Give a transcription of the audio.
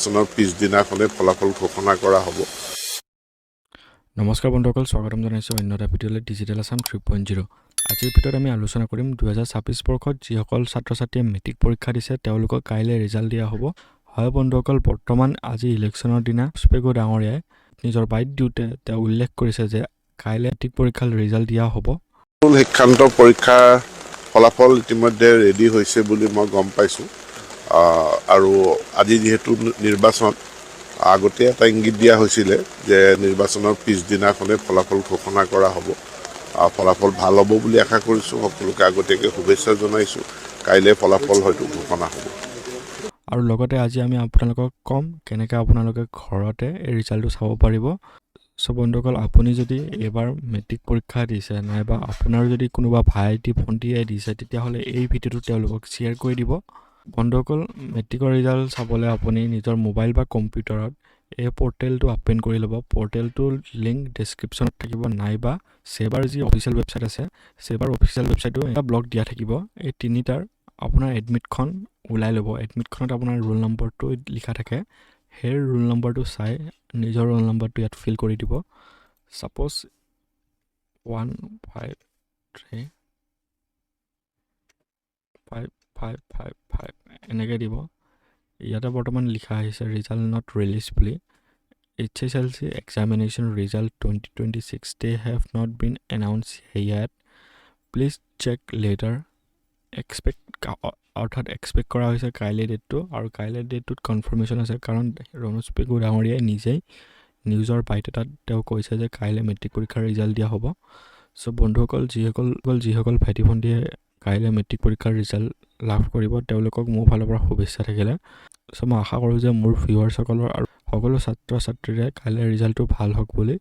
চনৰ পিছদিনাখনে ফলাফল ঘোষণা কৰা হ'ব। নমস্কাৰ বন্ধুসকল, স্বাগতম জনাইছোঁ অন্য এটা ভিডিঅ'লৈ ডিজিটেল আছাম 3.0। আজিৰ ভিডিঅ'ত আমি আলোচনা কৰিম 2026 বৰ্ষত যিসকল ছাত্ৰ ছাত্ৰীয়ে মেট্ৰিক পৰীক্ষা দিছে তেওঁলোকক কাইলৈ ৰিজাল্ট দিয়া হ'ব। হয় বন্ধুসকল, বৰ্তমান আজি ইলেকশ্যনৰ দিনা স্পেগো ডাঙৰীয়াই নিজৰ বাইট দিওঁতে তেওঁ উল্লেখ কৰিছে যে কাইলৈ মেট্ৰিক পৰীক্ষাৰ ৰিজাল্ট দিয়া হ'ব। শিক্ষান্ত পৰীক্ষাৰ ফলাফল ইতিমধ্যে ৰেডি হৈছে বুলি মই গম পাইছোঁ। আৰু আজি যিহেতু নিৰ্বাচন, আগতে এটা ইংগিত দিয়া হৈছিলে যে নিৰ্বাচনৰ পিছদিনাখনে ফলাফল ঘোষণা কৰা হ'ব। ফলাফল ভাল হ'ব বুলি আশা কৰিছোঁ। সকলোকে আগতীয়াকৈ শুভেচ্ছা জনাইছোঁ। কাইলৈ ফলাফল হয়তো ঘোষণা হ'ব। আৰু লগতে আজি আমি আপোনালোকক ক'ম কেনেকৈ আপোনালোকে ঘৰতে এই ৰিজাল্টটো চাব পাৰিব। চ' বন্ধুসকল, আপুনি যদি এইবাৰ মেট্ৰিক পৰীক্ষা দিছে নাইবা আপোনাৰ যদি কোনোবা ভাইটি ভণ্টিয়ে দিছে তেতিয়াহ'লে এই ভিডিঅ'টো তেওঁলোকক শ্বেয়াৰ কৰি দিব। বন্ধুসকল, মেট্ৰিকৰ ৰিজাল্ট চাবলৈ আপুনি নিজৰ মোবাইল বা কম্পিউটাৰত এই পৰ্টেলটো অ'পেন কৰি ল'ব। পৰ্টেলটোৰ লিংক ডেছক্ৰিপশ্যনত থাকিব, নাইবা চেবাৰ যি অফিচিয়েল ৱেবছাইট আছে, চেবাৰ অফিচিয়েল ৱেবছাইটো এটা ব্লগ দিয়া থাকিব। এই তিনিটাৰ আপোনাৰ এডমিটখন ওলাই ল'ব। এডমিটখনত আপোনাৰ ৰোল নম্বৰটো লিখা থাকে। সেই ৰোল নম্বৰটো চাই নিজৰ ৰোল নম্বৰটো ইয়াত ফিল কৰি দিব। ছাপ'জ 1535555 এনেকৈ দিব। ইয়াতে বৰ্তমান লিখা আহিছে ৰিজাল্ট নট ৰিলিজ বুলি। HSLC examination result 2026 they have not been announced yet, please check later। অৰ্থাৎ এক্সপেক্ট কৰা হৈছে কাইলৈ ডেটটো, আৰু কাইলৈ ডেটটোত কনফাৰ্মেশ্যন আছে কাৰণ ৰণোজ পেগু ডাঙৰীয়াই নিজেই নিউজৰ বাইট এটাত তেওঁ কৈছে যে কাইলৈ মেট্ৰিক পৰীক্ষাৰ ৰিজাল্ট দিয়া হ'ব। চ' বন্ধুসকল, যিসকল ভাইটি ভণ্টিয়ে কাইলৈ মেট্ৰিক পৰীক্ষাৰ ৰিজাল্ট লাভ কৰিব তেওঁলোকক মোৰ ফালৰ পৰা শুভেচ্ছা থাকিলে। চ' মই আশা কৰোঁ যে মোৰ ভিউৱাৰ্ছসকলৰ আৰু সকলো ছাত্ৰ ছাত্ৰীৰে কাইলৈ ৰিজাল্টটো ভাল হওক বুলি।